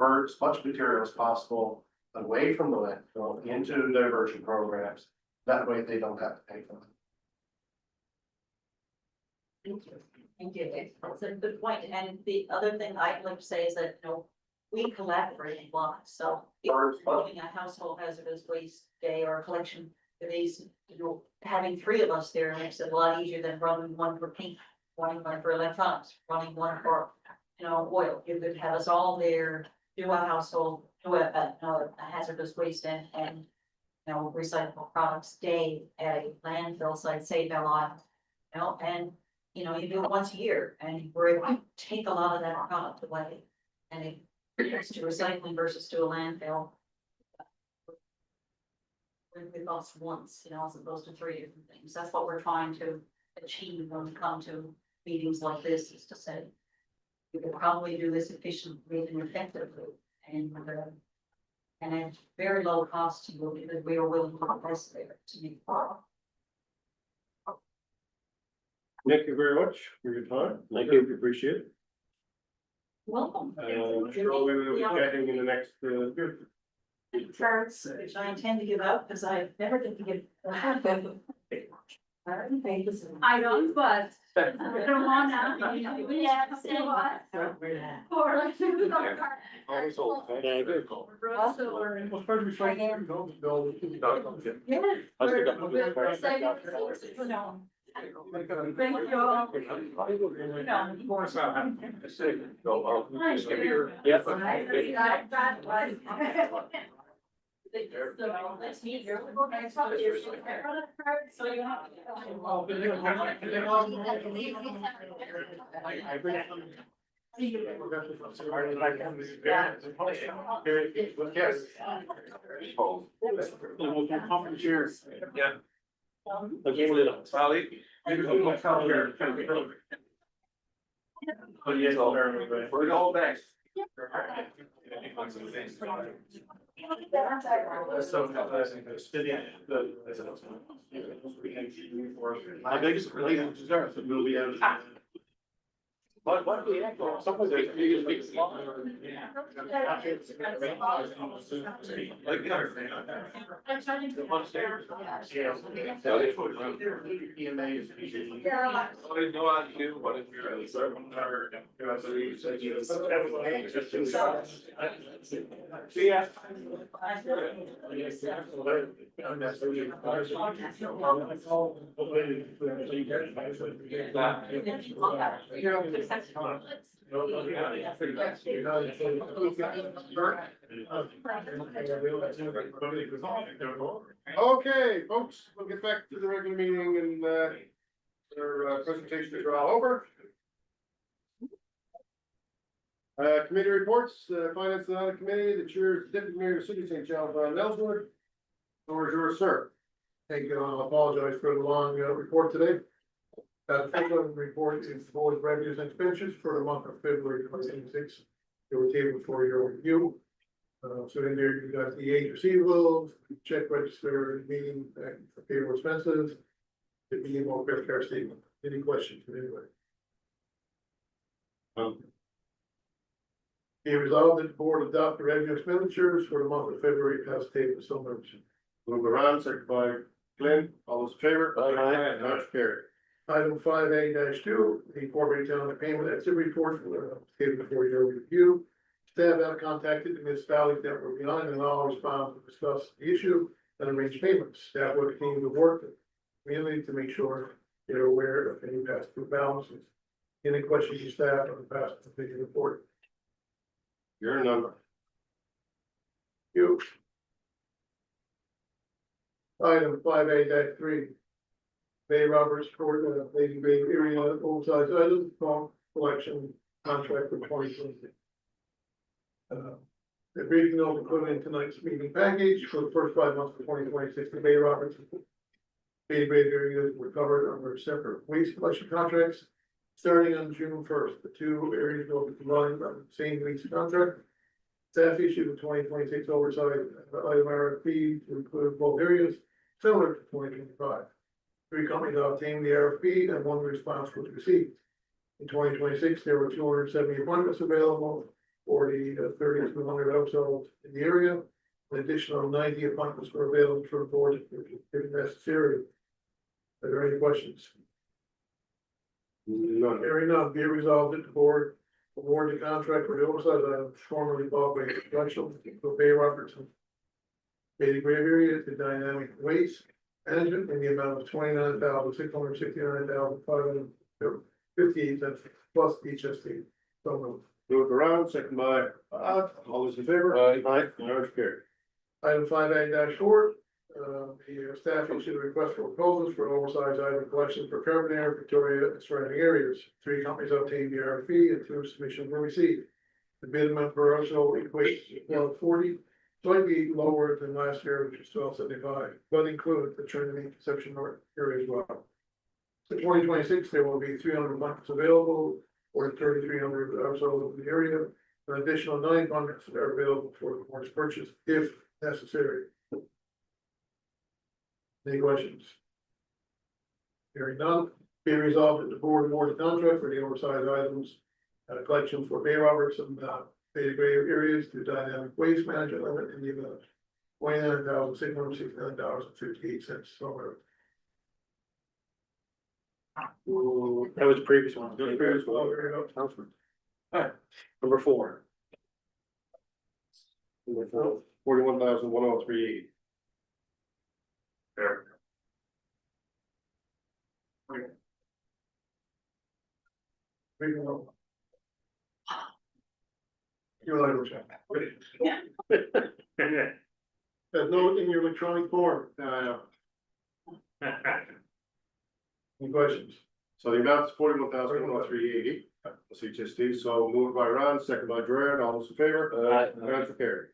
divert as much material as possible away from the landfill into diversion programs. That way they don't have to pay for it. Thank you. That's a good point. And the other thing I'd like to say is that, you know, we collaborate a lot. So if we're doing a household hazardous waste day or a collection of these, you know, having three of us there makes it a lot easier than running one for paint, running one for electronics, running one for, you know, oil. You could have us all there, do a household, do a hazardous waste and you know, recyclable products day at a landfill site, save a lot, you know, and you know, you do it once a year and we're able to take a lot of that product away. And it goes to recycling versus to a landfill. We lost once, you know, as opposed to three different things. That's what we're trying to achieve when we come to meetings like this, is to say, we could probably do this efficiently and effectively and at very low cost to you, because we are willing to invest there to make it. Thank you very much for your time. Thank you. Appreciate it. Welcome. Sure we will be chatting in the next, Cards, which I intend to give out, because I never get to give. I don't, but I don't want to. Yeah, say what? Or like. always old. Yeah. We're saving resources, you know. Thank you all. So let's meet here. So you have. Yeah. Okay, we're all back. My biggest related desire to move out. What do you have? Someone's a big. Okay, folks, we'll get back to the regular meeting and their presentations are all over. Committee reports, Finance and Audit Committee, the chair is Deputy Mayor of the City of St. Charles, Ron Ellsworth. Floor is yours, sir. Thank you. I apologize for the long report today. The first report is the board revenues and expenditures for the month of February 2026. They were tabled for your review. So in there, you got the age receivables, check register, meeting for payroll expenses, the BMO credit card statement. Any questions anyway? Be resolved that the board adopt the revenue expenditures for the month of February as tabled. So much. Move around, second by Glenn, all those in favor? Aye. Motion carried. Item 5A-2, the corporate town payment exit report, tabled for your review. Staff have contacted the municipalities that were behind and all respond to discuss the issue and arrange payments. Staff will continue to work with the community to make sure they're aware of any past due balances. Any questions you staff on the past due report? Your number. You. Item 5A-3. Bay Roberts Court, Lady Bay area oversized items, collection contract for 2026. The briefing note included in tonight's meeting package for the first 5 months of 2026. The Bay Roberts Bay areas were covered under separate waste collection contracts. Starting on June 1st, the two areas will be combined under the same lease contract. Staff issued the 2026 oversized item RFP to include both areas, similar to 2025. 3 companies obtained the RFP and 1 response was received. In 2026, there were 270 appointments available 40 to 3,200 households in the area. An additional 90 appointments were available for the board if necessary. Are there any questions? None. Hearing none, be it resolved that the board award the contract for the oversight item formerly bought by Rachel for Bay Robertson. Bay Grave area to Dynamic Waste Management in the amount of $29,669,558 plus HST. So moved. Move around, second by, all those in favor? Aye. Motion carried. Item 5A-4, the staff issued a request for proposals for oversized item collection for Carbonaire, Victoria, and surrounding areas. 3 companies obtained the RFP and 2 submissions were received. The bid amount per household equates to $12.40, slightly lower than last year, which was $12.75, but include the Trinity Conception North area as well. For 2026, there will be 300 buckets available or 3,300 households in the area. An additional 9 buckets are available for the board's purchase if necessary. Any questions? Hearing none, be resolved that the board award the contract for the oversized items collection for Bay Robertson, Bay Grave areas to Dynamic Waste Management Limit in the amount of $29,669.58. So That was the previous one. there you go. Alright, number 4. Number 4, 41,103.80. There. Your language. There's no in your electronic form. Any questions? So the amount is 41,103.80. That's HST, so moved by Ron, second by Gerard, all those in favor? Aye. Motion carried.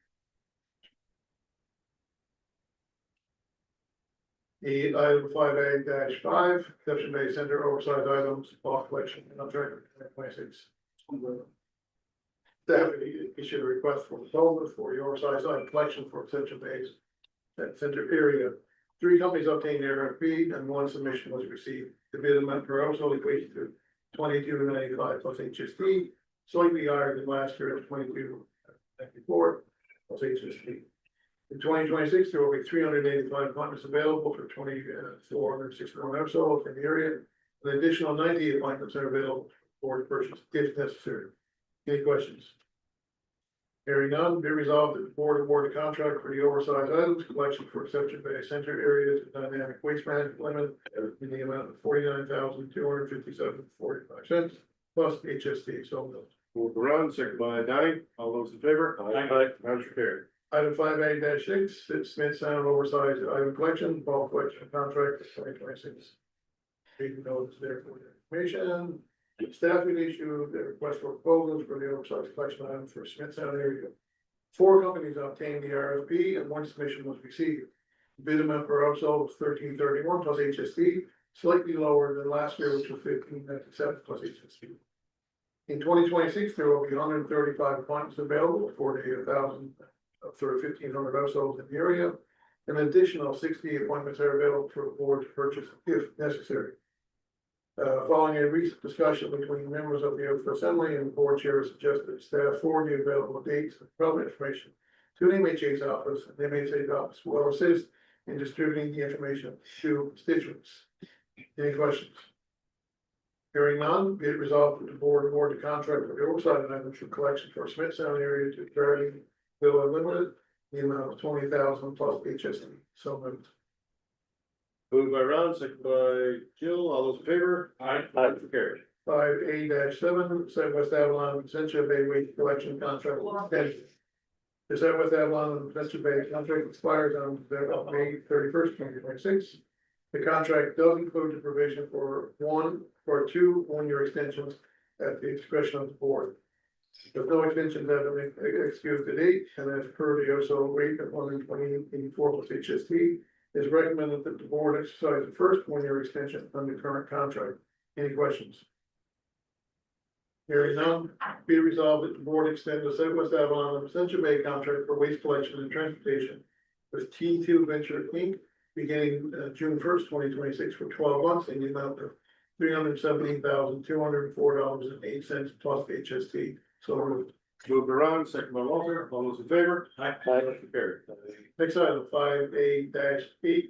The item 5A-5, Exception Bay Center oversized items, bulk collection, contract 26. Staff issued a request for proposals for the oversized item collection for Exception Bay's that center area. 3 companies obtained their RFP and 1 submission was received. The bid amount per household equates to $22.95 plus HST, slightly higher than last year at $22.94 plus HST. In 2026, there will be 385 appointments available for 461 households in the area. An additional 90 appointments are available for purchase if necessary. Any questions? Hearing none, be resolved that the board award a contract for the oversized items collection for Exception Bay Center areas to Dynamic Waste Management Limit in the amount of $49,257.45 plus HST. So moved. Move around, second by Donnie, all those in favor? Aye. Motion carried. Item 5A-6, Smith Sound oversized item collection, bulk collection contract for 2026. Reading notes there for your information. Staff will issue the request for proposals for the oversized collection items for Smith Sound area. 4 companies obtained the RFP and 1 submission was received. Bid amount per household was $13.31 plus HST, slightly lower than last year, which was $15.97 plus HST. In 2026, there will be 135 appointments available for the 1,500 households in the area. An additional 60 appointments are available for the board to purchase if necessary. Following a recent discussion between members of the Assembly and the board chair suggested staff forward the available dates and relevant information to the MHA's office, and the MHA's office will assist in distributing the information to constituents. Any questions? Hearing none, be it resolved that the board award the contract for the oversight items for collection for Smith Sound area to Fairly Villa Limited, the amount of $20,000 plus HST. So moved. Moved by Ron, second by Jill, all those in favor? Aye. Motion carried. 5A-7, Southwest Avalon and Central Bay Waste Collection Contract extension. The Southwest Avalon and Central Bay contract expires on May 31st, 2026. The contract does include the provision for 2 one-year extensions at the discretion of the board. There's no extensions that have been executed to date, and as per the OSO rate of $120.84 plus HST, it's recommended that the board exercise the first one-year extension on the current contract. Any questions? Hearing none, be resolved that the board extend the Southwest Avalon and Central Bay contract for waste collection and transportation with T2 Venture Inc. beginning June 1st, 2026 for 12 months in the amount of $317,204.08 plus HST. So moved. Moved by Ron, second by Walter, all those in favor? Aye. Motion carried. Next item, 5A-8,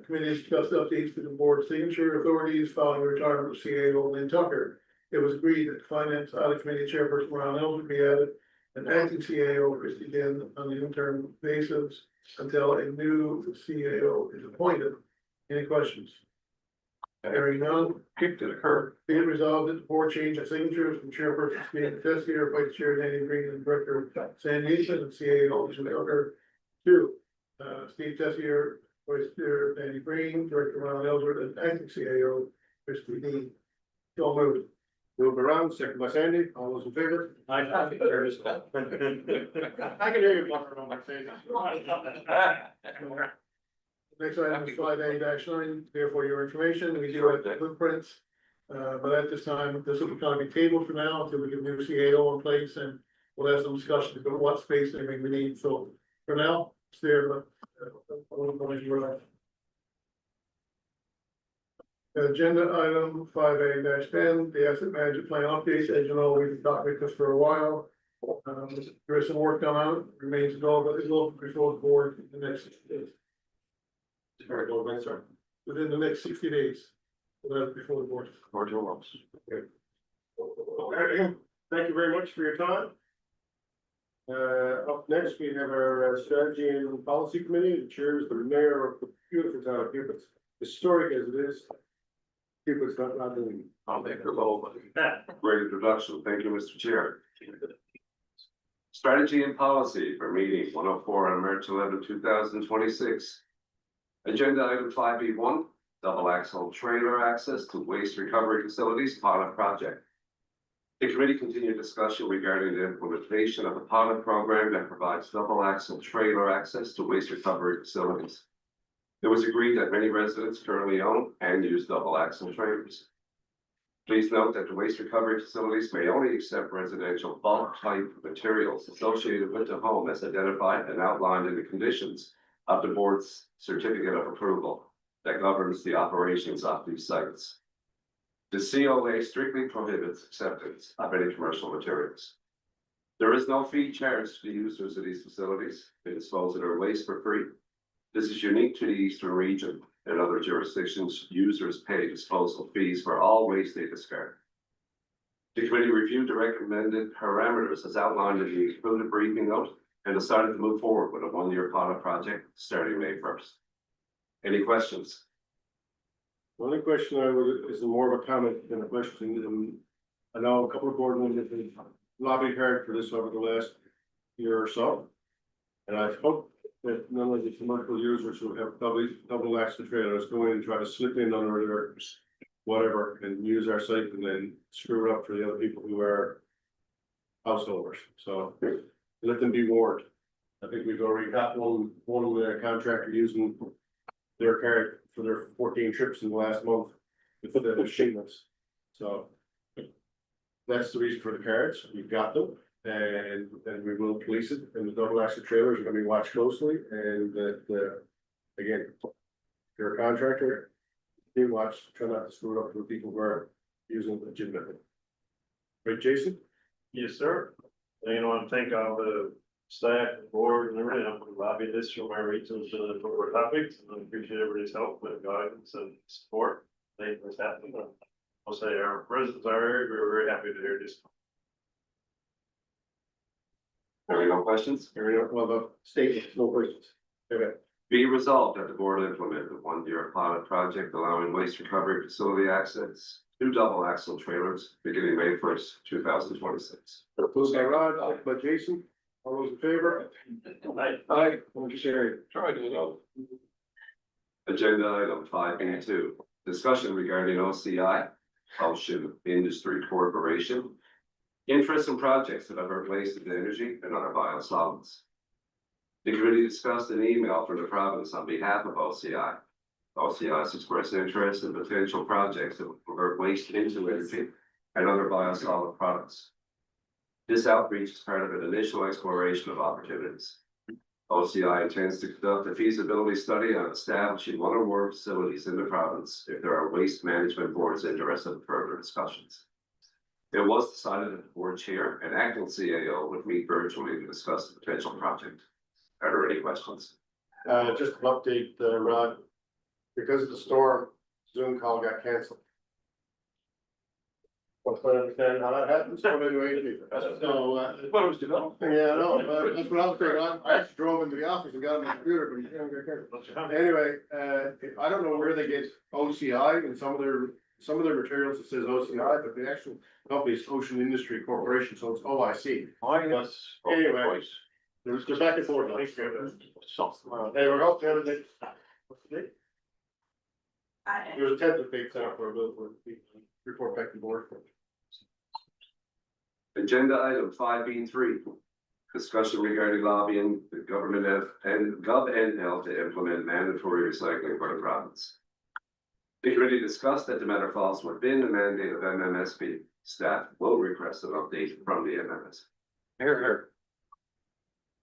committee discussed updates to the board signature authorities following the retirement of CAO Lynn Tucker. It was agreed that the finance audit committee chairperson Ron Elder be added, and acting CAO Christie Den on the interim basis until a new CAO is appointed. Any questions? Hearing none, Kick to the curb. be it resolved that the board change the signatures from chairperson Steve Tessier, vice chair Danny Green, and director Sam Houston, and CAO Lynn Tucker to Steve Tessier, vice chair Danny Green, director Ron Ellsworth, and acting CAO Christie Dean. So moved. Moved by Ron, second by Sandy, all those in favor? I I can hear you blubbering on my face. Next item is 5A-9, therefore your information, we do have the blueprints. But at this time, this will kind of be tabled for now until we get new CAO in place, and we'll have some discussion about what space and everything we need, so for now, it's there, but. Agenda item 5A-10, the asset management plan updates, as you know, we've been talking about this for a while. There is some work done on it, remains to go, but it'll be before the board in the next 60 days. Very good, thanks, sir. Within the next 60 days, we'll have it before the board. Thank you very much for your time. Up next, we have our strategy and policy committee, the chair is the mayor of the beautiful town of Cupid's, historic as it is. Cupid's not doing. I'll make a little great introduction. Thank you, Mr. Chair. Strategy and policy for meeting 104 on March 11, 2026. Agenda item 5B1, double axle trailer access to waste recovery facilities pilot project. The committee continued discussion regarding the implementation of a pilot program that provides double axle trailer access to waste recovery facilities. It was agreed that many residents currently own and use double axle trailers. Please note that the waste recovery facilities may only accept residential bulk type materials associated with the home as identified and outlined in the conditions of the board's certificate of approval that governs the operations of these sites. The COA strictly prohibits acceptance of any commercial materials. There is no fee charged to the users of these facilities. They dispose of their waste for free. This is unique to the Eastern region. In other jurisdictions, users pay disposal fees for all waste they discard. The committee reviewed the recommended parameters as outlined in the included briefing note and decided to move forward with a one-year pilot project starting May 1st. Any questions? The only question I would, is more of a comment than a question, and I know a couple of board members have lobbied hard for this over the last year or so. And I hope that none of the commercial users who have double axle trailers go in and try to slip in under their whatever and use our site and then screw it up for the other people who are householders. So let them be warned. I think we've already got one contractor using their card for their 14 trips in the last month with the shipments. So that's the reason for the cards. We've got them. And we will police it, and the double axle trailers are gonna be watched closely, and that, again, if you're a contractor, you watch, try not to screw it up for people who are using it legitimately. Right, Jason? Yes, sir. And, you know, I'm thanking all the staff, the board, and everything. I'm gonna lobby this for my regions to the forward topics, and I appreciate everybody's help and guidance and support. Thank you for happening. I'll say our residents are we're very happy to hear this. There are no questions? Well, the statement, no questions. Okay. Be resolved that the board implement the one-year pilot project allowing waste recovery facility access to double axle trailers beginning May 1st, 2026. Moved by Rod, second by Jason, all those in favor? Aye. Motion carried. Try to know. Agenda item 5B2, discussion regarding OCI, Ocean Industry Corporation. Interest in projects that divert waste into energy and other biosolids. The committee discussed an email from the province on behalf of OCI. OCI has expressed interest in potential projects that will convert waste into energy and other biosolid products. This outreach is part of an initial exploration of opportunities. OCI intends to conduct a feasibility study on establishing one or more facilities in the province if there are waste management boards interested in further discussions. It was decided that the board chair and acting CAO would meet virtually to discuss the potential project. Are there any questions? Just an update, Rod, because of the storm, Zoom call got canceled. Well, I understand how that happens, so anyway, so, What was developed? yeah, no, that's what I was saying, I actually drove into the office and got on my computer, but you can't get canceled. Anyway, I don't know where they get OCI in some of their materials, it says OCI, but the actual company is Ocean Industry Corporation, so it's OIC. Anyway, there's back and forth. Hey, we're hoping everything. There's a tentative date set up for a little, report back to the board. Agenda item 5B3, discussion regarding lobbying the government and GovNL to implement mandatory recycling for the province. The committee discussed that the matter falls within the mandate of MMSP. Staff will request an update from the MMS. Here.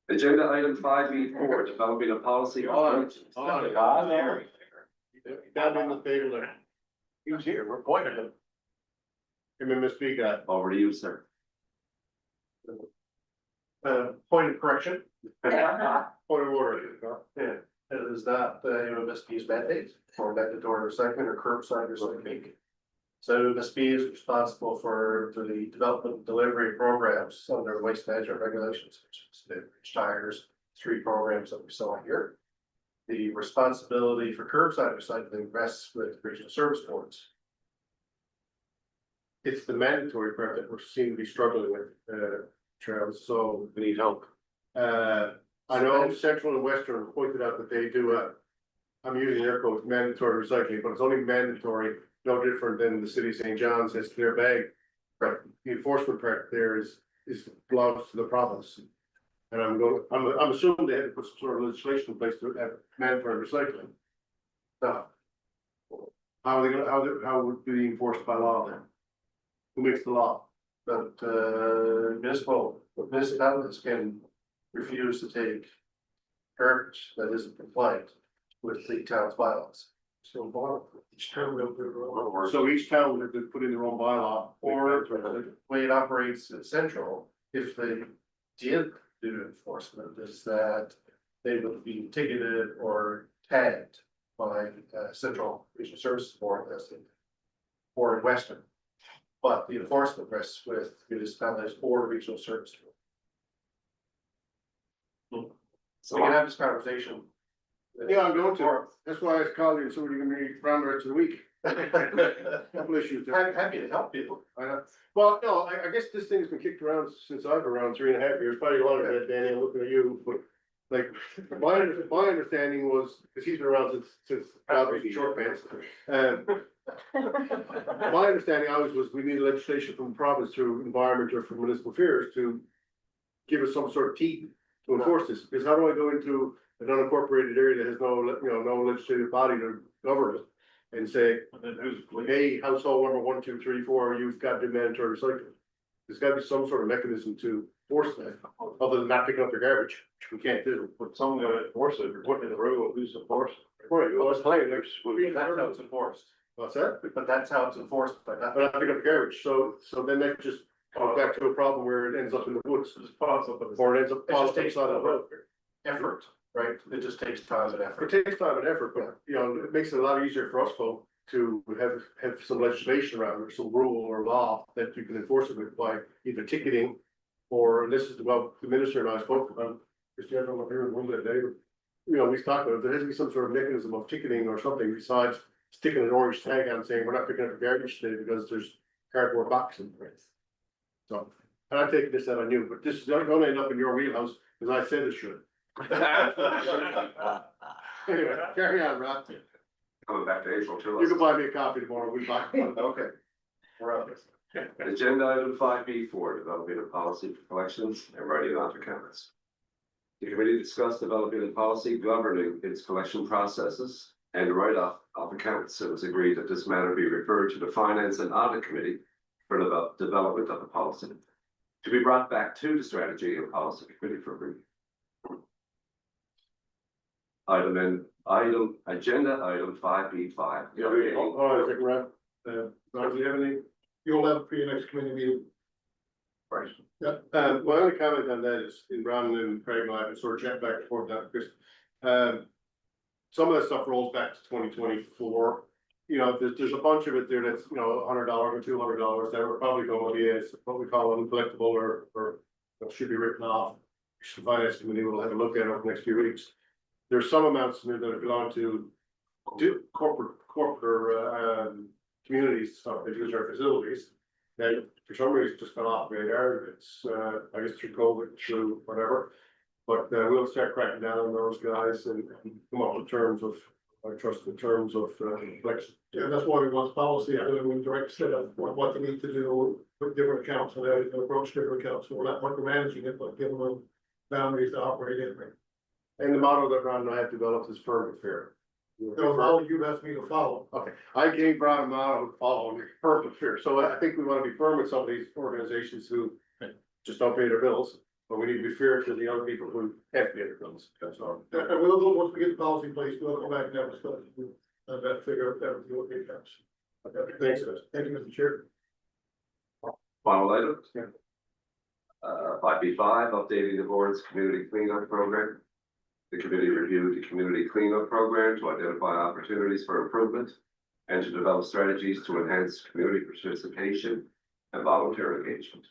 Agenda item 5B4, developing a policy. Down in the table there. He was here, we're pointing him. MMSP guy. Over to you, sir. Point of correction. Point of order. Yeah, it is not the MSP's mandate for mandatory recycling or curbside recycling. So MSP is responsible for the development and delivery programs under waste management regulations, which is the Rich Tires, 3 programs that we saw here. The responsibility for curbside recycling rests with regional service boards. It's the mandatory part that we seem to be struggling with, Charles, so we need help. I know Central and Western pointed out that they do I'm using air quotes, mandatory recycling, but it's only mandatory, no different than the city of St. John's has clear bag. Right, the enforcement part there is belongs to the province. And I'm assuming they had to put some sort of legislation in place to have mandatory recycling. Now, how are they gonna, how would it be enforced by law then? Who makes the law? But municipalities can refuse to take garbage that isn't compliant with the town's bylaws. So each town will do their own. So each town would have to put in their own bylaw. Or the way it operates at Central, if they did do enforcement, is that they would be ticketed or tagged by Central Regional Services Board, or in Western. But the enforcement rests with municipalities or regional service. So we can have this conversation. Yeah, I'm going to. That's why I called you, so we're gonna be around the rest of the week. Couple issues there. Happy to help people. Well, no, I guess this thing's been kicked around since I've been around 3.5 years, probably longer than that, Danny, I'm looking at you, but. Like, my understanding was, because he's been around since obviously short pants. My understanding always was we needed legislation from the province through environment or from municipal affairs to give us some sort of teeth to enforce this, because how do I go into an unincorporated area that has no legislative body to govern it and say, hey, household number 1, 2, 3, 4, you've got to do mandatory recycling. There's got to be some sort of mechanism to force that, other than not picking up their garbage, which we can't do. But someone gotta enforce it, you're putting in the rule, who's enforcing? Right, well, that's plain, That's how it's enforced. what's that? But that's how it's enforced, but not. But I pick up garbage, so then that just goes back to a problem where it ends up in the woods, It's possible, but or it ends up. It just takes outside of the road. effort, right? It just takes time and It effort. takes time and effort, but it makes it a lot easier for us folk to have some legislation around or some rule or law that you can enforce it with by either ticketing. Or this is what the minister and I spoke about, Mr. General, up here in the room that day, we talked about, there has to be some sort of mechanism of ticketing or something besides sticking an orange tag on saying we're not picking up the garbage today because there's cardboard boxes. So, and I'm taking this out on you, but this is gonna end up in your wheelhouse, because I said it should. Anyway, carry on, Rob. Coming back to April too. You can buy me a coffee tomorrow, we'll buy one. Okay. We're on. Agenda item 5B4, developing a policy for collections and writing off accounts. The committee discussed developing a policy governing its collection processes and write-off of accounts. It was agreed that this matter be referred to the Finance and Audit Committee for the development of the policy, to be brought back to the Strategy and Policy Committee for review. Agenda item 5B5. Hold on a second, Rob. Rob, do you have any you'll have for your next committee meeting. Right. Yep. My only comment on that is, in Brandon and Craig and I have sort of chat back and forth now, because, some of that stuff rolls back to 2024. You know, there's a bunch of it there that's, you know, $100 or $200 that we're probably going to be as what we call uncollectible or should be written off. The finance committee will have a look at it over the next few weeks. There's some amounts in there that belong to corporate or communities, stuff that use our facilities. That for some reason just fell off the radar. It's I guess through COVID, through whatever. But we'll start cracking down on those guys and come up with terms of, I trust the terms of collection. Yeah, that's why we want policy, I mean, direct set up what they need to do with different accounts and how to approach different accounts. So we're not micromanaging it, but giving them boundaries to operate in. And the model that Ron and I have developed is firm and fair. So how you asked me to follow. Okay, I gave Ron a model following firm and fair, so I think we want to be firm with some of these organizations who just don't pay their bills. But we need to be fair to the other people who have paid their bills, that's all. And we'll go, once we get the policy in place, we'll go back and have a discussion, that figure, that would be what it comes. Okay, Thanks, guys. Thank you, Mr. Chair. Final item? Yeah. 5B5, updating the board's community cleanup program. The committee reviewed the community cleanup program to identify opportunities for improvement and to develop strategies to enhance community participation and volunteer engagement.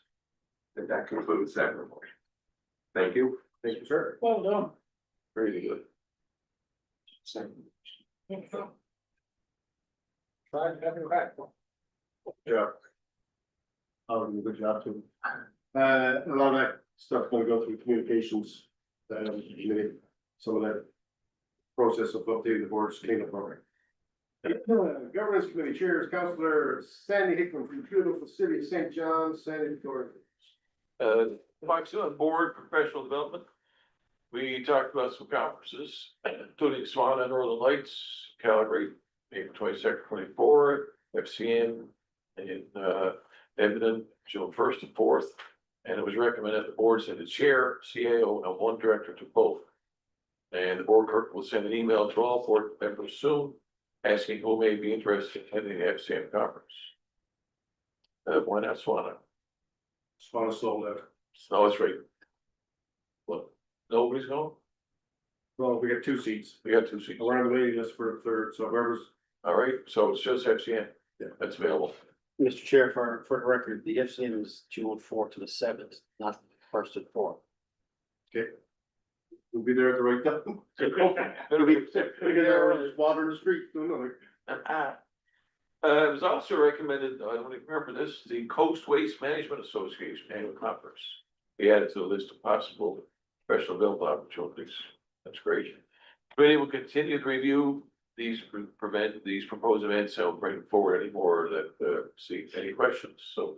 And that concludes that report. Thank you. Thank you, sir. Well done. Very good. Try to have your back. Yeah. I'll do a good job too. A lot of that stuff gonna go through communications, committee, some of that process of updating the board's cleanup program. Governance committee chairs, Councilor Sandy Hickman from beautiful city of St. John, Sandy Victoria. Mike's on board professional development. We talked about some conferences, including Swan and Northern Lights, Calgary, April 22nd, 24, FCN in Edmonton, June 1st and 4th. And it was recommended the board send a chair, CAO, and one director to both. And the board clerk will send an email to all board members soon, asking who may be interested in attending the FCN conference. Why not Swan? Spawn sold out. No, it's right. What, nobody's going? Well, we got 2 seats. We got 2 seats. We're on the waiting list for a third, so whoever's, All right, so it's just FCN. Yeah. That's available. Mr. Chair, for the record, the FCN is June 4th to the 7th, not 1st and 4th. we'll be there at the right time. It'll be there, there's water in the street, doing nothing. It was also recommended, I don't even remember this, the Coast Waste Management Association annual conference. We added to the list of possible professional development opportunities. That's great. Committee will continue to review these proposed events, so bring forward any more that see any questions, so.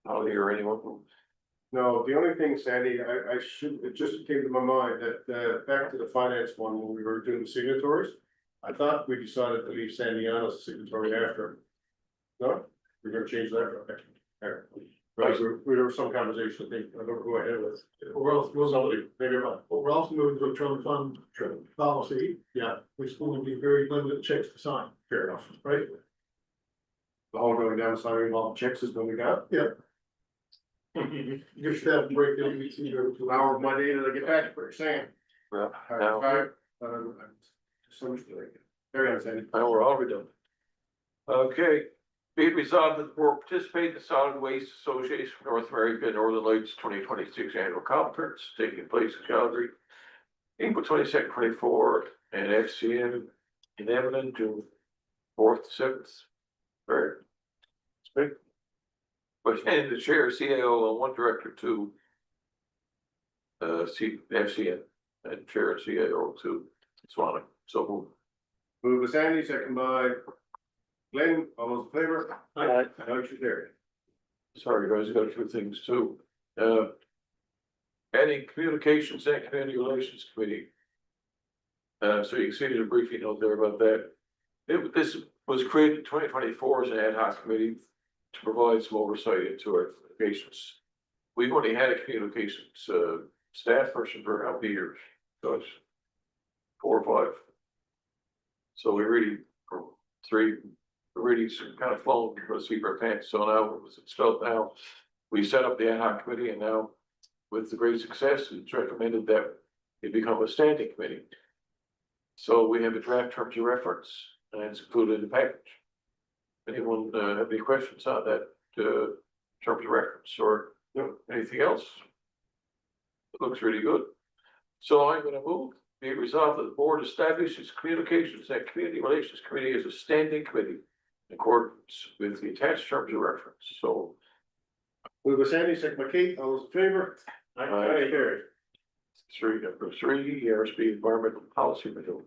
I'll hear anyone who. No, the only thing, Sandy, I should, it just came to my mind that, back to the finance one, when we were doing the signatories. I thought we decided to leave Sandy on as a signatory after. No, we're gonna change that. Okay. Right, there was some conversation, I think, I don't know who I had with. We're also, Somebody, maybe I'm not. we're also moving to a trust fund policy, Yeah, which is going to be very limited checks to sign, fair enough. right? The whole going down signing all the checks is when we got. Give staff a break, it'll be easier to. 2 hours of my day till I get back for Sam. Well, Now, now, Very on, Sandy. now we're all redone. Okay, be it resolved that the board participate in the Solid Waste Association of North America Northern Lights 2026 annual conference taking place in Calgary, April 22nd, 24, and FCN in Edmonton, June 4th to 7th. Very. Speak. But and the chair, CAO, and one director to FCN, and chair and CAO to Swanwick. So move. Move with Sandy, second by Glenn, all those in favor? Aye. Motion carried. Sorry, guys, I got a few things too. Adding communications and community relations committee. So you can see the briefing note there about that. This was created in 2024 as an ad hoc committee to provide some oversight into our communications. We've only had a communications staff person for how many years? So it's 4 or 5. So we really, 3, really kind of flown for the seat of our pants. So now it's felt now, we set up the ad hoc committee and now with the great success, it's recommended that it become a standing committee. So we have a draft terms of reference and it's included in the package. Anyone have any questions on that terms of reference or anything else? It looks really good. So I'm gonna move, be it resolved that the board establishes communications and community relations committee as a standing committee in accordance with the attached terms of reference. So Move by Sandy, second by Kate, all those in favor? Aye. Carried. number three, ERSB environmental policy renewal.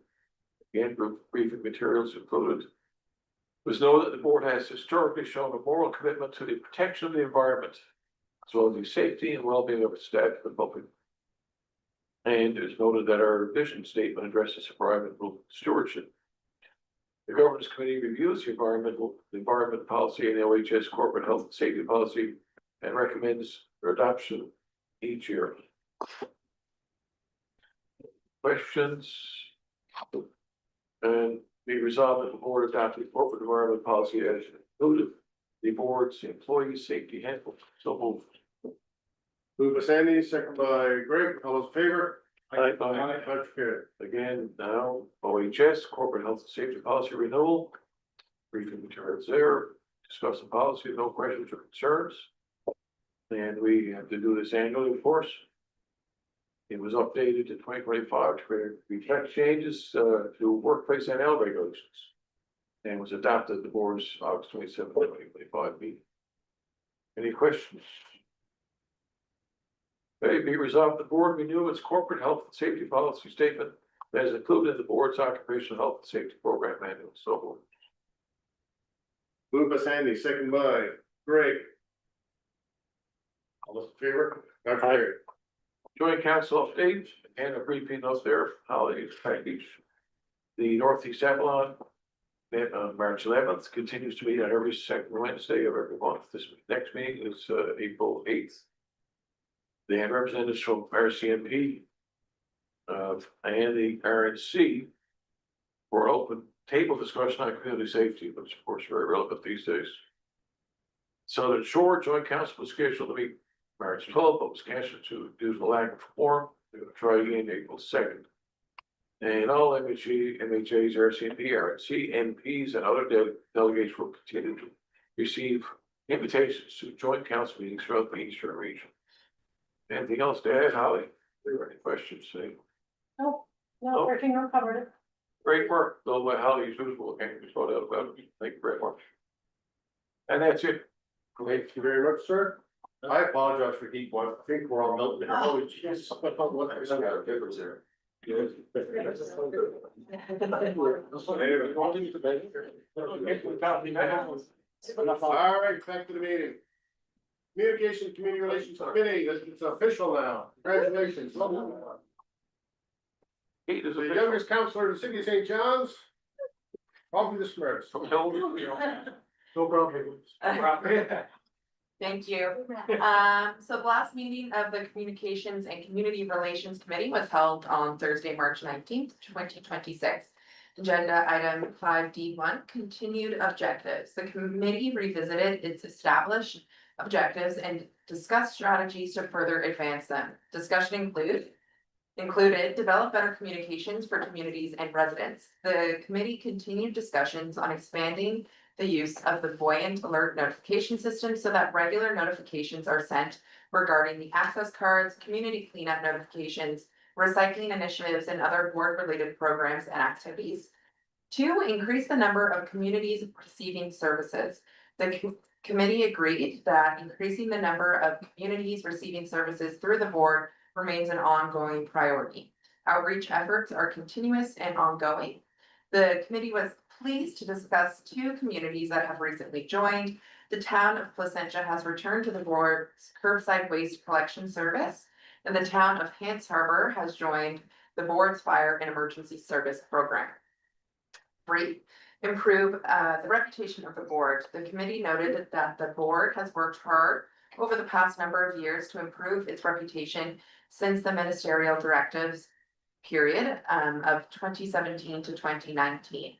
Again, group briefing materials included. It was noted that the board has historically shown a moral commitment to the protection of the environment, as well as the safety and well-being of its staff and the public. And it is noted that our vision statement addresses environmental stewardship. The governance committee reviews the environment policy and LHS corporate health and safety policy and recommends their adoption each year. Questions? And be resolved that the board adopt the corporate environment policy as included the board's employee safety handbook. So moved. Move by Sandy, second by Greg, all those in favor? Aye. Motion carried. Again, now OHS corporate health and safety policy renewal. Briefing materials there, discuss the policy, no questions or concerns. And we have to do this annually, of course. It was updated to 2025 to reflect changes to workplace NL regulations. And was adopted at the board's August 27, 2025 meeting. Any questions? Okay, be resolved, the board renew its corporate health and safety policy statement that is included in the board's occupational health and safety program manual. So Moved by Sandy, second by Greg. All those in favor? Motion carried. joint council update and a briefing of their holidays package. The Northeast Avalon, March 11th, continues to meet on every second Wednesday of every month. This next meeting is April 8th. They had representatives from RCMP and the RNC for open table discussion on community safety, which of course is very relevant these days. Southern Shore Joint Council was scheduled to meet March 12th, but was canceled due to the lack of quorum. They're going to try again April 2nd. And all MHAs, RCMP, RNC, MPs, and other delegates will continue to receive invitations to joint council meetings throughout the Eastern region. Anything else to add, Holly? If there are any questions, say. No, Oh. working on covered it. Great work, though, by Holly as usual. Can't be thought out about it. Thank you very much. And that's it. Thank you very much, sir. I apologize for heat one. I think we're all melting. Oh, jeez. All right, back to the meeting. Communication Community Relations Committee, it's official now. Congratulations. Kate is The a youngest counselor in the city of St. John's. Probably the smartest. No problem. Thank you. So the last meeting of the Communications and Community Relations Committee was held on Thursday, March 19th, 2026. Agenda item 5D1, continued objectives. The committee revisited its established objectives and discussed strategies to further advance them. Discussion included develop better communications for communities and residents. The committee continued discussions on expanding the use of the Voyant alert notification system so that regular notifications are sent regarding the access cards, community cleanup notifications, recycling initiatives, and other board-related programs and activities. 2, increase the number of communities receiving services. The committee agreed that increasing the number of communities receiving services through the board remains an ongoing priority. Outreach efforts are continuous and ongoing. The committee was pleased to discuss 2 communities that have recently joined. The town of Placentia has returned to the board's curbside waste collection service, and the town of Hants Harbor has joined the board's fire and emergency service program. 3, improve the reputation of the board. The committee noted that the board has worked hard over the past number of years to improve its reputation since the ministerial directives period of 2017 to 2019.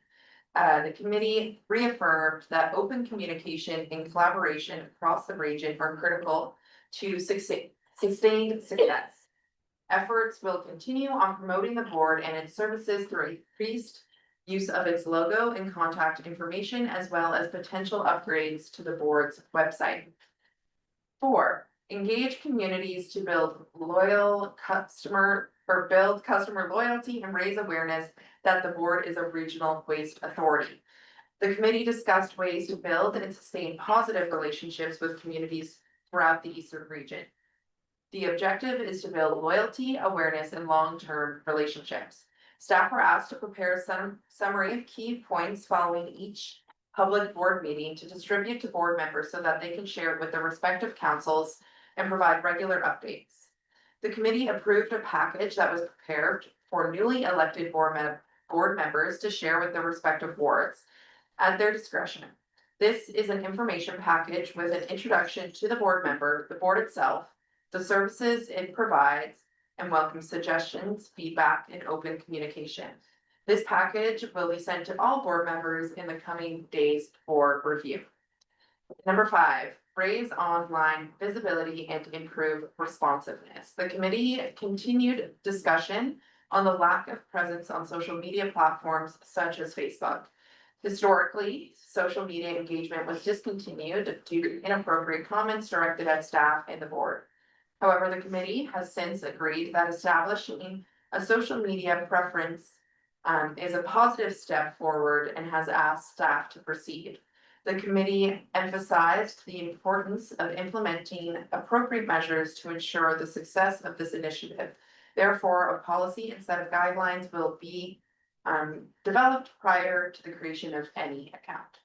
The committee reaffirmed that open communication and collaboration across the region are critical to sustained success. Efforts will continue on promoting the board and its services through increased use of its logo and contact information, as well as potential upgrades to the board's website. 4, engage communities to build customer loyalty and raise awareness that the board is a regional waste authority. The committee discussed ways to build and sustain positive relationships with communities throughout the eastern region. The objective is to build loyalty, awareness, and long-term relationships. Staff were asked to prepare some summary of key points following each public board meeting to distribute to board members so that they can share it with their respective councils and provide regular updates. The committee approved a package that was prepared for newly elected board members to share with their respective wards at their discretion. This is an information package with an introduction to the board member, the board itself, the services it provides, and welcomes suggestions, feedback, and open communication. This package will be sent to all board members in the coming days for review. Number 5, raise online visibility and improve responsiveness. The committee continued discussion on the lack of presence on social media platforms such as Facebook. Historically, social media engagement was discontinued due to inappropriate comments directed at staff and the board. However, the committee has since agreed that establishing a social media preference is a positive step forward and has asked staff to proceed. The committee emphasized the importance of implementing appropriate measures to ensure the success of this initiative. Therefore, a policy and set of guidelines will be developed prior to the creation of any account.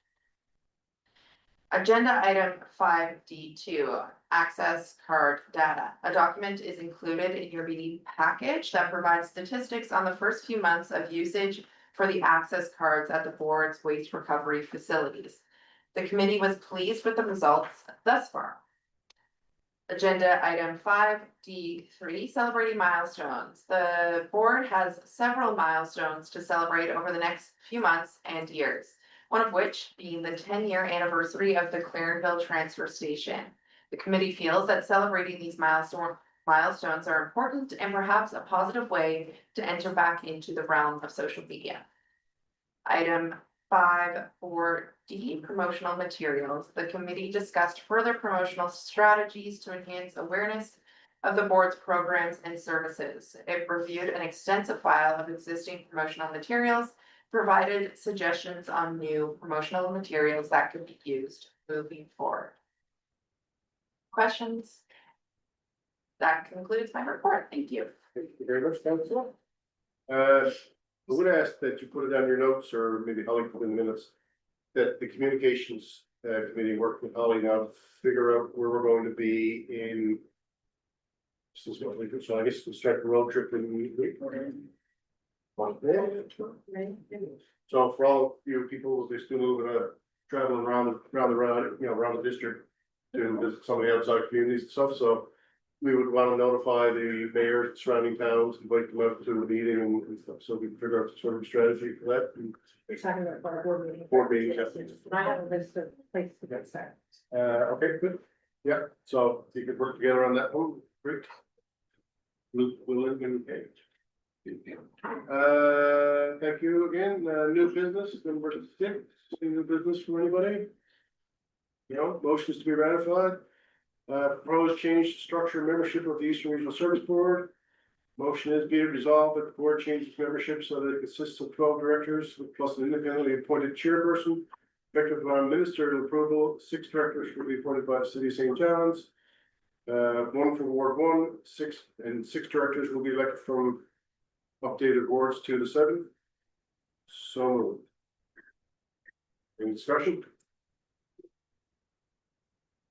Agenda item 5D2, access card data. A document is included in your meeting package that provides statistics on the first few months of usage for the access cards at the board's waste recovery facilities. The committee was pleased with the results thus far. Agenda item 5D3, celebrating milestones. The board has several milestones to celebrate over the next few months and years, one of which being the 10-year anniversary of the Clarenville transfer station. The committee feels that celebrating these milestones are important and perhaps a positive way to enter back into the realm of social media. Item 5.4D, promotional materials. The committee discussed further promotional strategies to enhance awareness of the board's programs and services. It reviewed an extensive file of existing promotional materials, provided suggestions on new promotional materials that could be used moving forward. Questions? That concludes my report. Thank you. Thank you very much, Council. I would ask that you put it on your notes, or maybe Holly put in the minutes, that the communications committee worked with Holly now to figure out where we're going to be in. So I guess we'll start the road trip in week. So for all you people, there's still a little bit of traveling around the district to visit some of the outside communities and stuff, so we would want to notify the mayor, surrounding towns, invite them out to the meeting and stuff, so we can figure out sort of strategy for that. You're talking about our board meeting. Board meeting, yes. I have a list of places to get started. Okay, good. Yeah, so you could work together on that one, great. Luke, okay. Thank you again, new business, number 6, new business from anybody? Motions to be ratified. Proposed change to structure and membership of the Eastern Regional Service Board. Motion is be it resolved that the board changes membership so that it consists of 12 directors plus an independently appointed chairperson. Effective upon ministerial approval, 6 directors will be appointed by the City of St. John's. 1 for Ward 1, 6 directors will be elected from updated wards 2 to 7. So moved. Any discussion?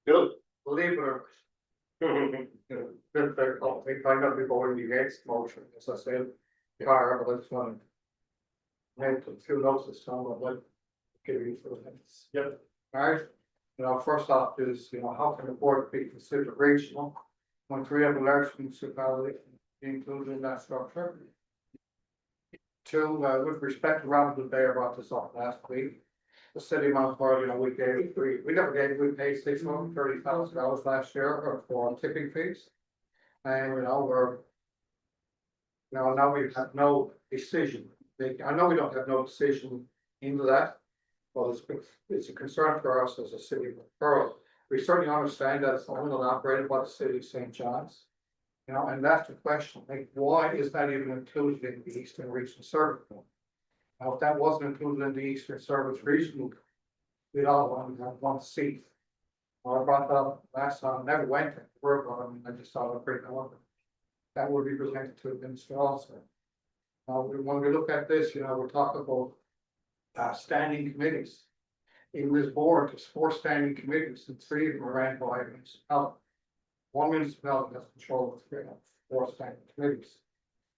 Bill? Believe it or not, I got to go in the against motion, as I said, but it's one. I had a few notes this time, I'd like to give you for the minutes. Yep. Alright, first off is, how can the board be considered regional when 3 of the large municipalities be included in that structure? with respect to Robinson Bay, I brought this up last week. The city of Mount Carmel, we never we paid $630,000 last year for tipping fees. And, now we have no decision. I know we don't have no decision into that. Well, it's a concern for us as a city of Pearl. We certainly understand that it's owned and operated by the city of St. John's. And that's the question, like, why is that even included in the Eastern Region Service? Now, if that wasn't included in the Eastern Service Region, we'd all want to have one seat. Well, I brought that up last time, I never went to work on it, I just thought I'd bring it up. That would be presented to the minister also. When we look at this, we're talking about standing committees. In this board, there's 4 standing committees and 3 of them are ran by municipality. One municipality has control of 3 of 4 standing committees.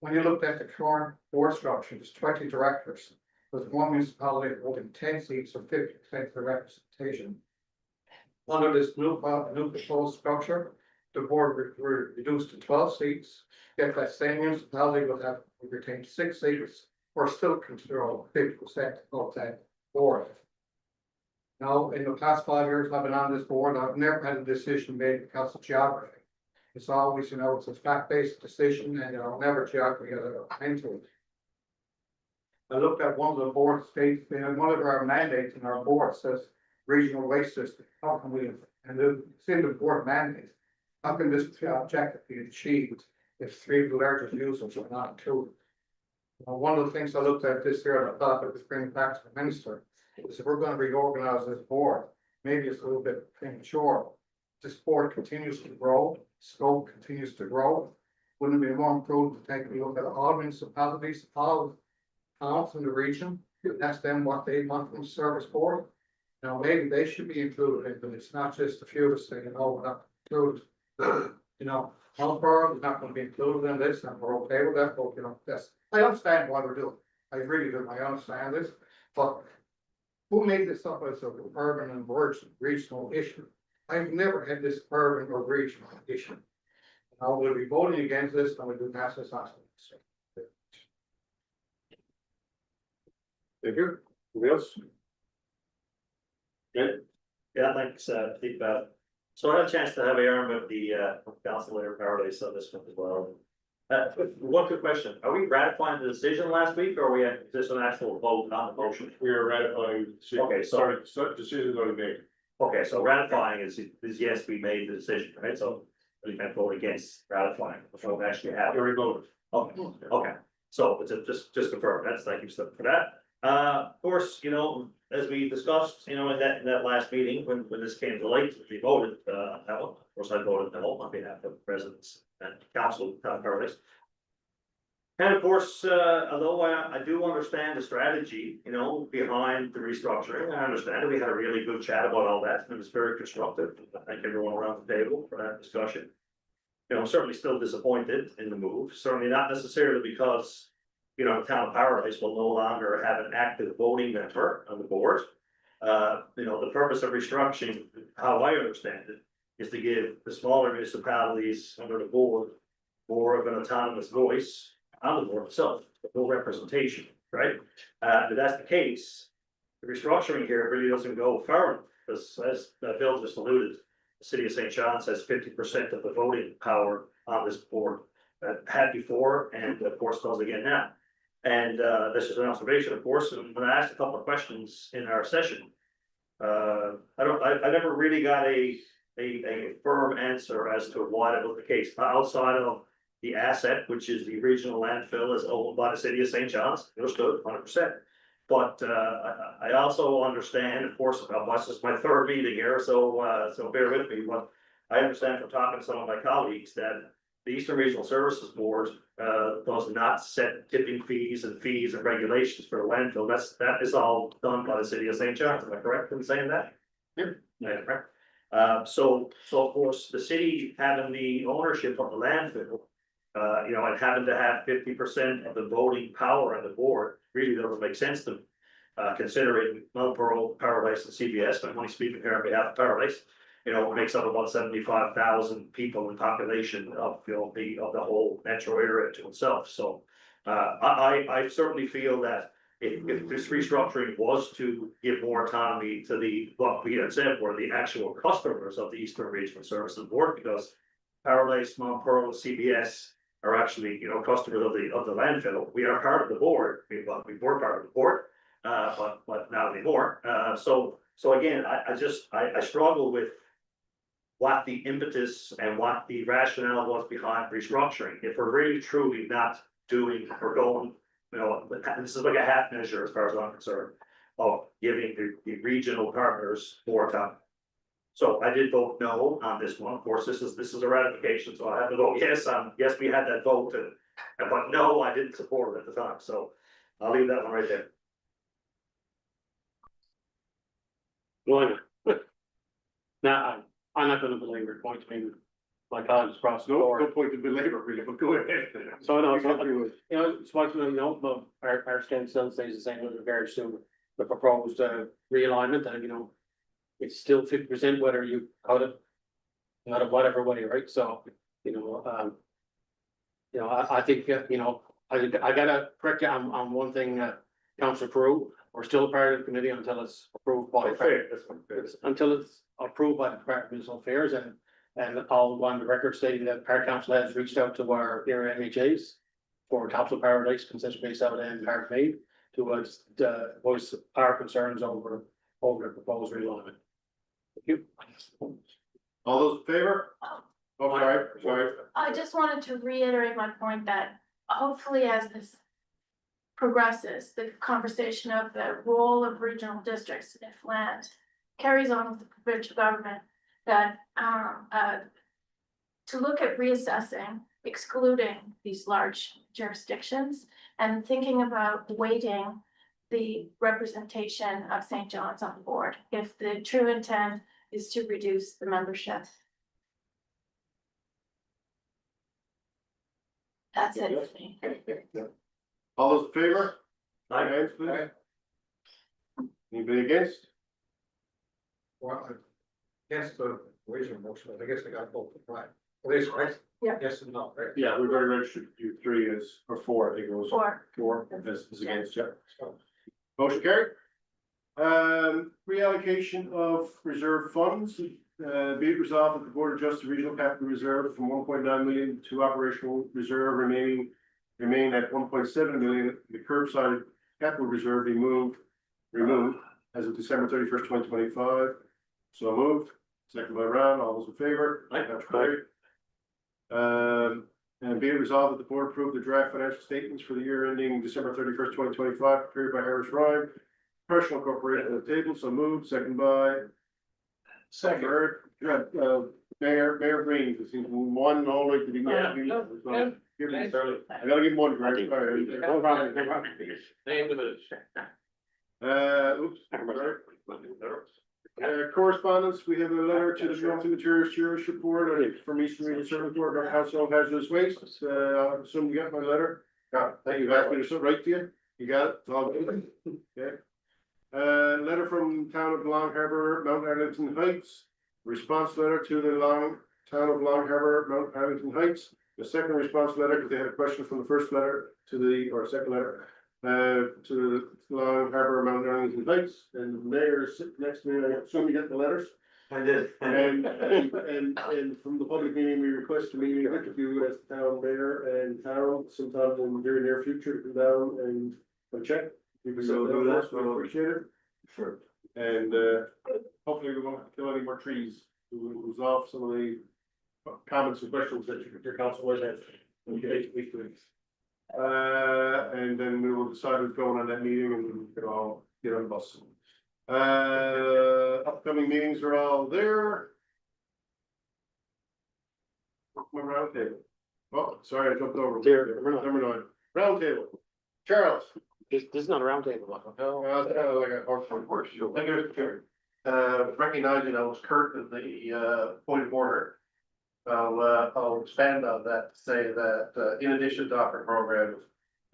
When you looked at the current board structure, there's 20 directors. With one municipality holding 10 seats or 50% of the representation. Under this new proposed structure, the board were reduced to 12 seats. Yet that same municipality will retain 6 seats or still control 50% of that board. Now, in the past 5 years I've been on this board, I've never had a decision made because of geography. It's always, it's a fact-based decision and never geography into it. I looked at one of the board states, and one of our mandates in our board says regional waste system. How can we, and it's in the board mandate, how can this objective be achieved if 3 of the largest users are not included? One of the things I looked at this year and I thought I was bringing back to the minister is if we're going to reorganize this board, maybe it's a little bit premature. This board continues to grow, scope continues to grow. Wouldn't it be more prudent to take a look at all municipalities, all towns in the region, ask them what they want from the service board? Maybe they should be included, but it's not just a few to say, we're not included. Hillsborough is not going to be included in this, and we're okay with that, but I understand why we're doing it. I really do, I understand this, but who made this up as an urban and regional issue? I've never had this urban or regional issue. We'll be voting against this, and we do pass this on. Thank you. Anybody else? Okay. Yeah, thanks, Steve. So I had a chance to have Aaron with the council later Paradise on this one as well. One quick question, are we ratifying the decision last week or are we at just an actual vote on the motion? We are ratifying. Okay, sorry, decision is already made. Okay, so ratifying is yes, we made the decision, right? So we can't vote against ratifying, so we actually have. Already voted. Okay, so it's just confirm, thank you for that. Of course, as we discussed, in that last meeting, when this came to light, we voted, that one. Of course, I voted no on behalf of residents and council, town Paradise. And of course, although I do understand the strategy, behind the restructuring, I understand it. We had a really good chat about all that, and it was very constructive. I thank everyone around the table for that discussion. I'm certainly still disappointed in the move, certainly not necessarily because the town of Paradise will no longer have an active voting member on the board. The purpose of restructuring, how I understand it, is to give the smaller municipalities under the board more of an autonomous voice on the board itself, no representation, right? If that's the case, the restructuring here really doesn't go far enough, because as Bill just alluded, the city of St. John's has 50% of the voting power on this board. Had before, and of course does again now. And this is an observation, of course, and when I asked a couple of questions in our session, I never really got a firm answer as to why that was the case, outside of the asset, which is the regional landfill is owned by the city of St. John's, understood 100%. But I also understand, of course, this is my 3rd meeting here, so bear with me, but I understand from talking to some of my colleagues that the Eastern Regional Services Board does not set tipping fees and regulations for the landfill. That is all done by the city of St. John's. Am I correct in saying that? Yep. Yeah. So of course, the city having the ownership of the landfill, and having to have 50% of the voting power on the board really doesn't make sense to me. Considering Melbourne, Paradise, and CBS, I'm only speaking here on behalf of Paradise. It makes up about 75,000 people in population of the whole metro area to itself. So I certainly feel that if this restructuring was to give more autonomy to what we had said were the actual customers of the Eastern Regional Services Board, because Paradise, Mount Pearl, CBS are actually, customers of the landfill. We are part of the board, we were part of the board, but not anymore. So again, I struggle with what the impetus and what the rationale was behind restructuring. If we're really truly not doing or going, this is like a half measure as far as I'm concerned, of giving the regional partners more time. So I did vote no on this one. Of course, this is a ratification, so I have to vote yes on, yes, we had that vote, but no, I didn't support it at the time, so I'll leave that one right there. Well, now, I'm not gonna belabor the point, I mean, my colleagues across the No, board. no point to belabor really, but go ahead. So no, it's what, but our stand still stays the same with regards to the proposed realignment, and it's still 50% whether you cut it. Out of whatever way, right, so, I think, I gotta correct you on one thing, Councillor Peru, we're still a part of the committee until it's approved by. Fair, that's one, fair. Until it's approved by the Department of Municipal Affairs, and I'll go on the record stating that Park Council has reached out to our area MHAs for Council Paradise, concession based out in Park Maid, to voice our concerns over the proposed realignment. Thank you. All those in favor? Oh, sorry. I just wanted to reiterate my point that hopefully as this progresses, the conversation of the role of regional districts, if land carries on with the provincial government, that to look at reassessing, excluding these large jurisdictions and thinking about weighting the representation of St. John's on board, if the true intent is to reduce the membership. That's it for me. All those in favor? Aye. Hands, please. Anybody against? Well, yes, the original motion, I guess I got both, right? Please, right? Yeah. Yes and no, right? Yeah, we've already registered you 3 as, or 4, I think it was. Four. 4 as against, yeah. Motion carried. Reallocation of reserve funds, be it resolved that the Board adjusts the regional capital reserve from 1.9 million to operational reserve remain at 1.7 million. The curbside capital reserve be removed as of December 31st, 2025. So moved, second by Ron, all those in favor? Aye. That's carried. And be it resolved that the board approve the draft financial statements for the year ending December 31st, 2025, prepared by Harris Rhyme. Professional Corporation on the table, so moved, second by. Second. Mayor Green, because he's one only to be. Give me, I gotta give him one, Greg. All right. No problem, no problem. Name the minutes. Oops. Correspondence, we have a letter to the Johnson Materials Stewardship Board from Eastern Regional Service Board on household hazardous waste. I assume you got my letter. Yeah, thank you. Asked me to write to you. You got it? It's all good. Okay. Letter from Town of Long Harbor, Mount Arlington Heights. Response letter to the Town of Long Harbor, Mount Arlington Heights. The second response letter, because they had a question from the first letter or second letter. To the Long Harbor, Mount Arlington Heights, and the mayor is sitting next to me. I assume you got the letters. I did. And from the public meeting, we request a meeting with you as the town mayor and town sometime in the very near future to come down and check. You can So do that. we appreciate it. Sure. And hopefully we won't have to kill any more trees to resolve some of the comments and questions that your council was at. Okay. And then we will decide who's going on that meeting and we can all get on the bus. Upcoming meetings are all there. My round table. Oh, sorry, I jumped over. There, Number 9. Round table. Charles. This is not a round table. Like a horse. Thank you, recognizing I was curt in the point of order. I'll expand on that to say that in addition to our program,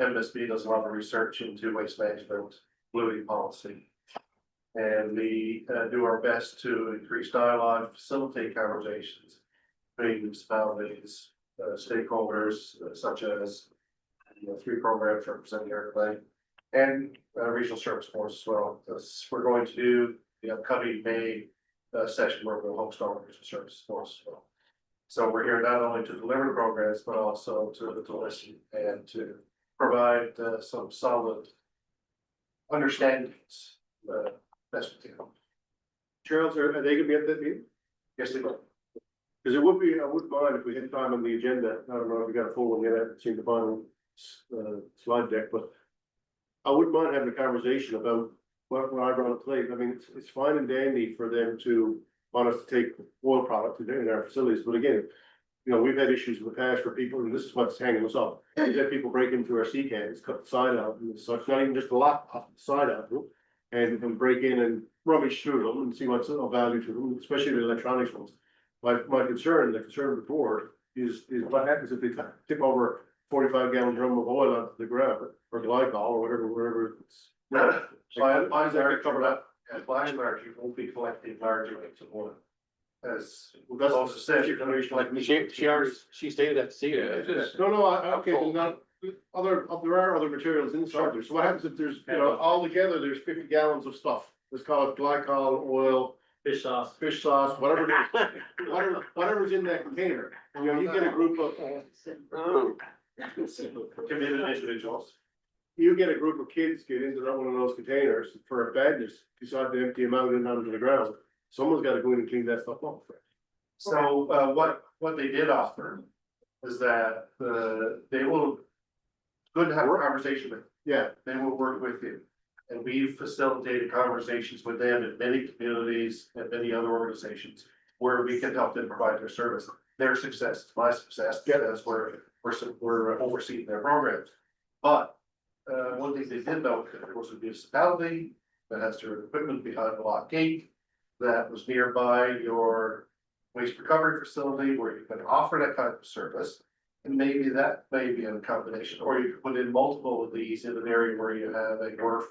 MSB does a lot of research into waste management, polluting policy. And we do our best to increase dialogue, facilitate conversations between municipalities, stakeholders such as three programs representing everybody. And regional service force as well, because we're going to do the upcoming May session where we'll host our regional service force as well. So we're here not only to deliver programs, but also to listen and to provide some solid understandings, best we can. Charles, are they gonna be at that meeting? Yes, they will. Because it would be, I wouldn't mind if we had time on the agenda, I don't know if we got a full one yet, I haven't seen the final slide deck, but I wouldn't mind having a conversation about what I brought up late. I mean, it's fine and dandy for them to want us to take oil products in our facilities, but again, you know, we've had issues in the past where people, and this is what's hanging us up. We've had people break into our sea cans, cut the side out, and such, not even just a lot, off the side out, and break in and rubbish through them and see what's of value to them, especially the electronics ones. My concern, the concern of the board is what happens if they tip over 45-gallon drum of oil onto the ground, or glycol, or whatever it's. Mine's already covered up, and by and large, you won't be collecting large amounts of oil. As Well, that's most said, you're gonna be collecting. She stated that, see, Yeah, it's just, No, okay, but not, there are other materials inside there, so what happens if there's, you know, altogether, there's 50 gallons of stuff, let's call it glycol, oil, Fish sauce. whatever it is, whatever's in that container, you know, you get a group of, Committed individuals. you get a group of kids get into one of those containers for a badness, decide to empty them out and onto the ground, someone's gotta go in and clean that stuff up. So, what they did offer is that, they will. Good to have a conversation with, Yeah, they will work with you. And we've facilitated conversations with them in many communities and many other organizations where we can help them provide their service. Their success is my success, because we're overseeing their programs. But, one thing they did note, that there was a municipality that has their equipment behind the lock gate that was nearby your waste recovery facility where you can offer that kind of service. And maybe that may be a combination, or you could put in multiple of these in an area where you have a wharf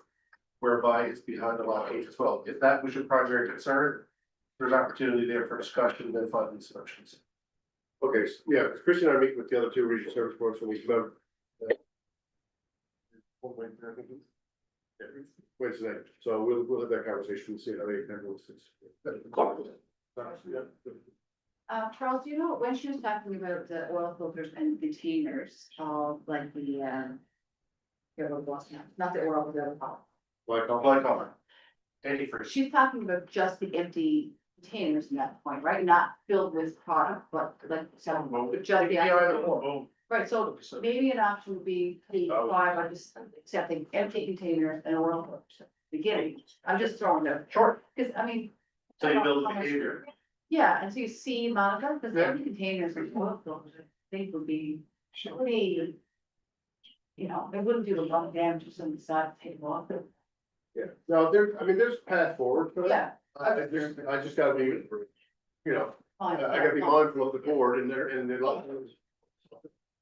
whereby it's behind the lock gate as well. If that was your primary concern, there's opportunity there for discussion and funding solutions. okay, so, yeah, 'cause Christian and I meet with the other two regional service boards when we come out. Wednesday, so we'll have that conversation and see how they handle this. Charles, do you know, when she was talking about the oil filters and containers of like the, not the oil, the other. Glycol. Antifreeze. She's talking about just the empty containers in that point, right? Not filled with product, but like, so, but just the. Yeah, either or. Right, so maybe an option would be to buy by just accepting empty containers and oil filters at the beginning. I'm just throwing it, Sure. because I mean. So you build how much- behavior. Yeah, and so you see amount of, because Yeah. empty containers and oil filters, I think would be pretty. You know, it wouldn't do the long damage if somebody decided to take them off. Yeah, no, there's a path forward for that. Yeah. I just gotta be, you know, fine, I gotta be mindful of the board and their lot.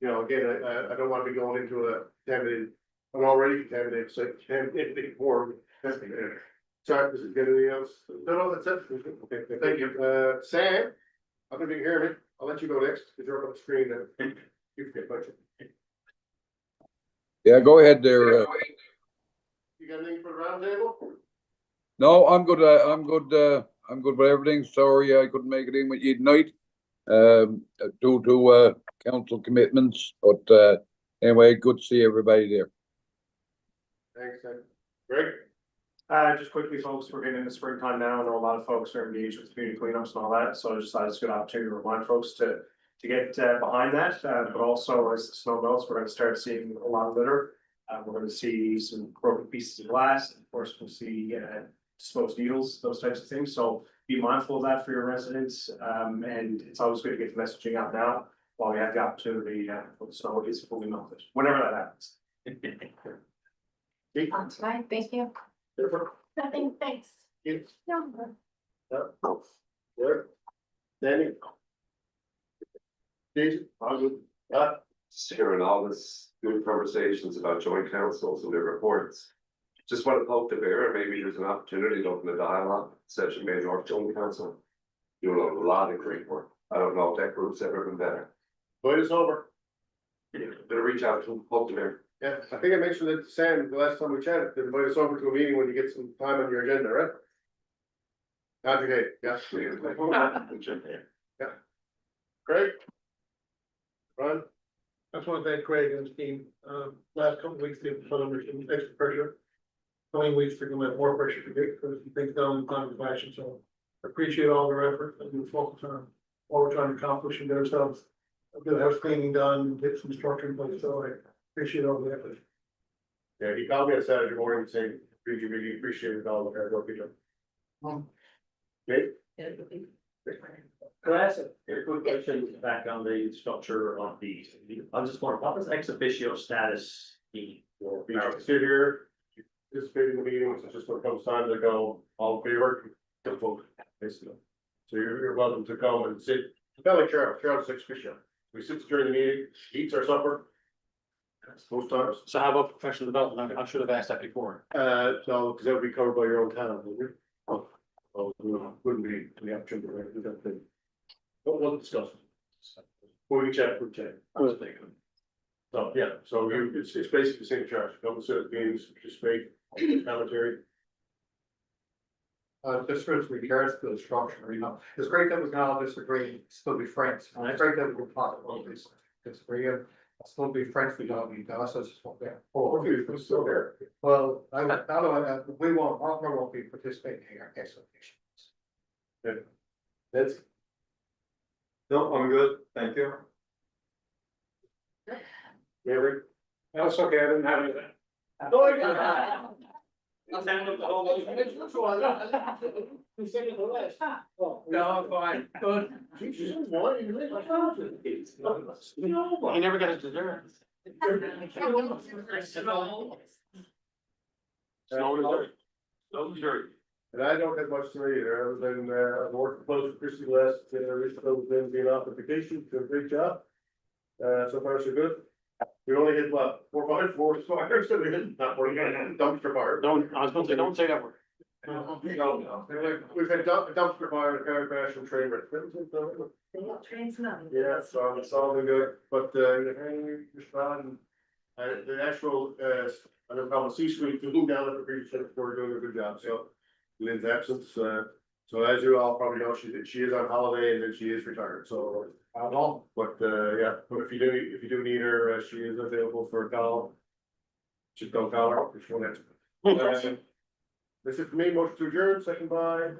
You know, again, I don't wanna be going into a contaminated, an already contaminated, so contaminated board. Sorry, is it anything else? No, that's it. Okay, Thank you. Sam, I don't know if you can hear me, I'll let you go next, because you're up on the screen and you forget budget. Yeah, go ahead there. You got anything for the round table? No, I'm good. I'm good with everything. Sorry, I couldn't make it in with you tonight. Due to council commitments, but anyway, good to see everybody there. Thanks, Sam. Greg? Just quickly, folks, we're getting into springtime now. I know a lot of folks are engaged with community cleanups and all that, so I just thought it's a good opportunity to remind folks to get behind that. But also, as the snow melts, we're gonna start seeing a lot of litter. We're gonna see some broken pieces of glass. Of course, we'll see disposed needles, those types of things. So be mindful of that for your residents. And it's always good to get the messaging out now while we have the opportunity for the snow is fully melted, whenever that happens. That's fine, thank you. Nothing, thanks. Yes. No. Where? Danny? Jason? All good. Just hearing all this good conversations about joint councils and their reports. Just want to poke the bear, maybe there's an opportunity to open a dialogue, such as Mayor North Joint Council. Doing a lot of great work. I don't know if that group's ever been better. Vote is over. Better reach out to Hope there. Yeah, I think I mentioned it to Sam the last time we chatted, to invite us over to a meeting when you get some time on your agenda, right? How'd you hate, yeah. Yeah. Great. Ron? I just want to thank Craig and his team, last couple of weeks, they've put under some extra pressure. Coming weeks, they're gonna have more pressure to get, because things done in time and fashion, so I appreciate all their effort and the focus on what we're trying to accomplish and get ourselves a good house cleaning done, get some structure in place, so I appreciate all the effort. Yeah, he called me on Saturday morning saying, really appreciated all the hard work you done. Okay? Could I ask a quick question back on the structure of the, I just wonder, what is ex officio status mean? Well, you just sit here, participate in the meetings, it's just when it comes time to go, all in favor, to vote, basically. So you're welcome to come and sit, kind of like Charles ex officio. We sit during the meeting, eats our supper. Most times. So how about professional development? I should have asked that before. No, because that would be covered by your own town, wouldn't it? Oh, wouldn't be the opportunity, right? We don't think. But we'll discuss. We check. So, yeah, so it's basically the same charge, come to certain meetings, participate, commentary. Just with regards to the structure, it's great that we can all disagree, still be friends, and it's great that we can talk about this, disagree, and still be friends, we don't need us, it's just not there. Oh, okay, it's still there. Well, we won't be participating in our case. That's. No, I'm good, thank you. Yeah, Rick? That's okay, I didn't have anything. No, fine, good. He never got his dessert. No dessert. No dessert. And I don't have much to read either, other than, I've worked close with Christie last, Rich been being off on vacation, did a great job. So far so good. We only hit what, four fires, so we hit, not forty, dumpster fire. Don't, I was gonna say, don't say that word. No, we've had dumpster fire, a car crash and train wreck. Yeah, so it's all been good, but, respond, the actual, I don't call it C-suite, down at the previous, we're doing a good job, so. Lynn's absence, so as you all probably know, she is on holiday and then she is retired, so. How long? But, yeah, but if you do need her, she is available for a call. Just don't call her, if you want to. This is for me, motion to adjourn, second by